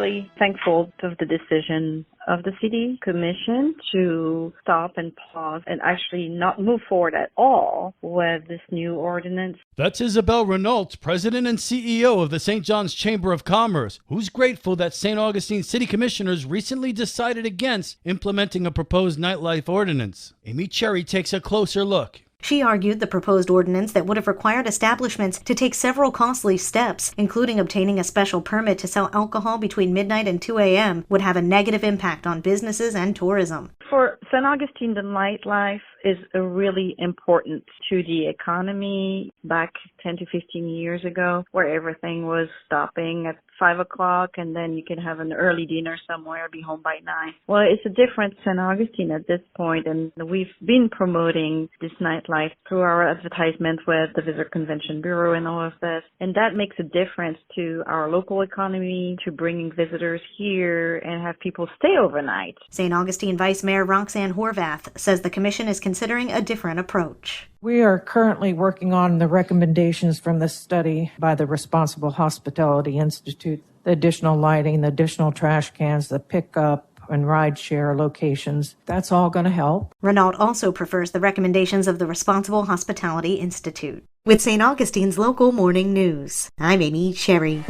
really thankful of the decision of the city commission to stop and pause and actually not move forward at all with this new ordinance. That's Isabel Renault, president and CEO of the St. John's Chamber of Commerce, who's grateful that St. Augustine City Commissioners recently decided against implementing a proposed nightlife ordinance. Amy Cherry takes a closer look. She argued the proposed ordinance that would have required establishments to take several costly steps, including obtaining a special permit to sell alcohol between midnight and 2 a.m., would have a negative impact on businesses and tourism. For St. Augustine, the nightlife is really important to the economy. Back 10 to 15 years ago, where everything was stopping at 5 o'clock and then you can have an early dinner somewhere, be home by 9. Well, it's a different St. Augustine at this point, and we've been promoting this nightlife through our advertisement with the Visitor Convention Bureau and all of this. And that makes a difference to our local economy, to bringing visitors here and have people stay overnight. St. Augustine Vice Mayor Roxanne Horvath says the commission is considering a different approach. We are currently working on the recommendations from the study by the Responsible Hospitality Institute, the additional lighting, the additional trash cans, the pickup and rideshare locations. That's all going to help. Renault also prefers the recommendations of the Responsible Hospitality Institute. With St. Augustine's local morning news, I'm Amy Cherry.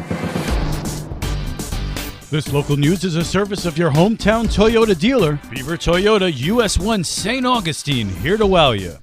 This local news is a service of your hometown Toyota dealer, Beaver Toyota, US 1 St. Augustine, here to wow you.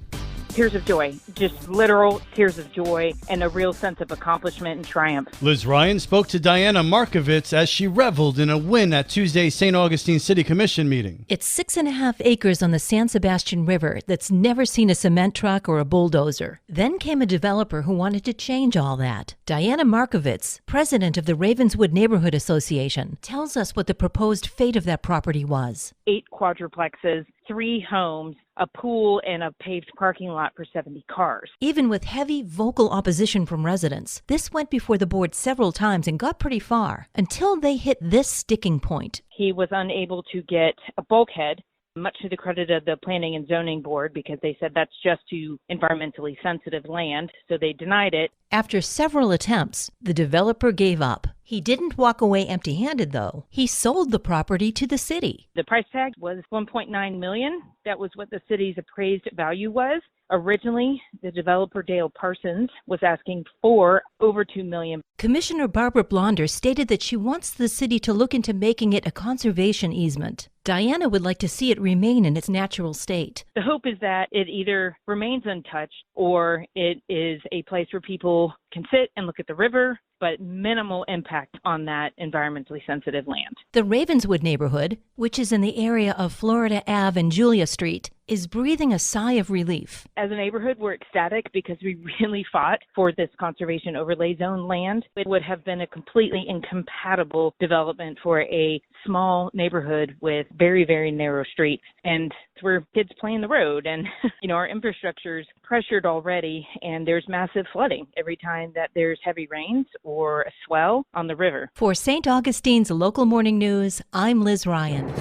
Tears of joy, just literal tears of joy and a real sense of accomplishment and triumph. Liz Ryan spoke to Diana Markovitz as she reveled in a win at Tuesday's St. Augustine City Commission meeting. It's 6.5 acres on the San Sebastian River that's never seen a cement truck or a bulldozer. Then came a developer who wanted to change all that. Diana Markovitz, president of the Ravenswood Neighborhood Association, tells us what the proposed fate of that property was. 8 quadruplexes, 3 homes, a pool, and a paved parking lot for 70 cars. Even with heavy vocal opposition from residents, this went before the board several times and got pretty far, until they hit this sticking point. He was unable to get a bulkhead, much to the credit of the Planning and Zoning Board, because they said that's just too environmentally sensitive land, so they denied it. After several attempts, the developer gave up. He didn't walk away empty-handed, though. He sold the property to the city. The price tag was $1.9 million. That was what the city's appraised value was. Originally, the developer Dale Parsons was asking for over $2 million. Commissioner Barbara Blonder stated that she wants the city to look into making it a conservation easement. Diana would like to see it remain in its natural state. The hope is that it either remains untouched or it is a place where people can sit and look at the river, but minimal impact on that environmentally sensitive land. The Ravenswood neighborhood, which is in the area of Florida Ave and Julia Street, is breathing a sigh of relief. As a neighborhood, we're ecstatic because we really fought for this conservation overlay zone land. It would have been a completely incompatible development for a small neighborhood with very, very narrow streets. And it's where kids play in the road. And, our infrastructure's pressured already, and there's massive flooding every time that there's heavy rains or a swell on the river. For St. Augustine's Local Morning News, I'm Liz Ryan.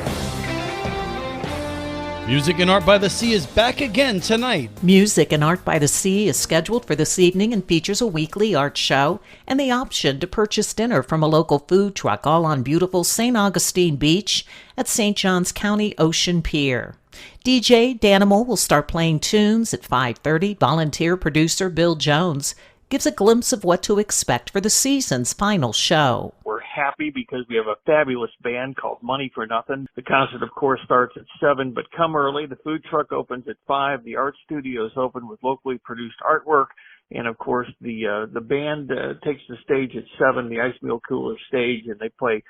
Music and Art by the Sea is back again tonight. Music and Art by the Sea is scheduled for this evening and features a weekly art show and the option to purchase dinner from a local food truck, all on beautiful St. Augustine Beach at St. Johns County Ocean Pier. DJ Danimal will start playing tunes at 5:30. Volunteer producer Bill Jones gives a glimpse of what to expect for the season's final show. We're happy because we have a fabulous band called Money for Nothing. The concert, of course, starts at 7, but come early. The food truck opens at 5. The art studio is open with locally produced artwork. And, of course, the band takes the stage at 7, the ice meal cooler stage, and they play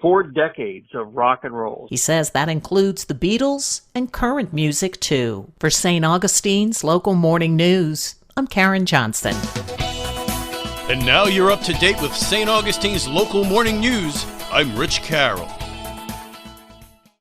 4 decades of rock and roll. He says that includes the Beatles and current music, too. For St. Augustine's Local Morning News, I'm Karen Johnson. And now you're up to date with St. Augustine's Local Morning News. I'm Rich Carroll.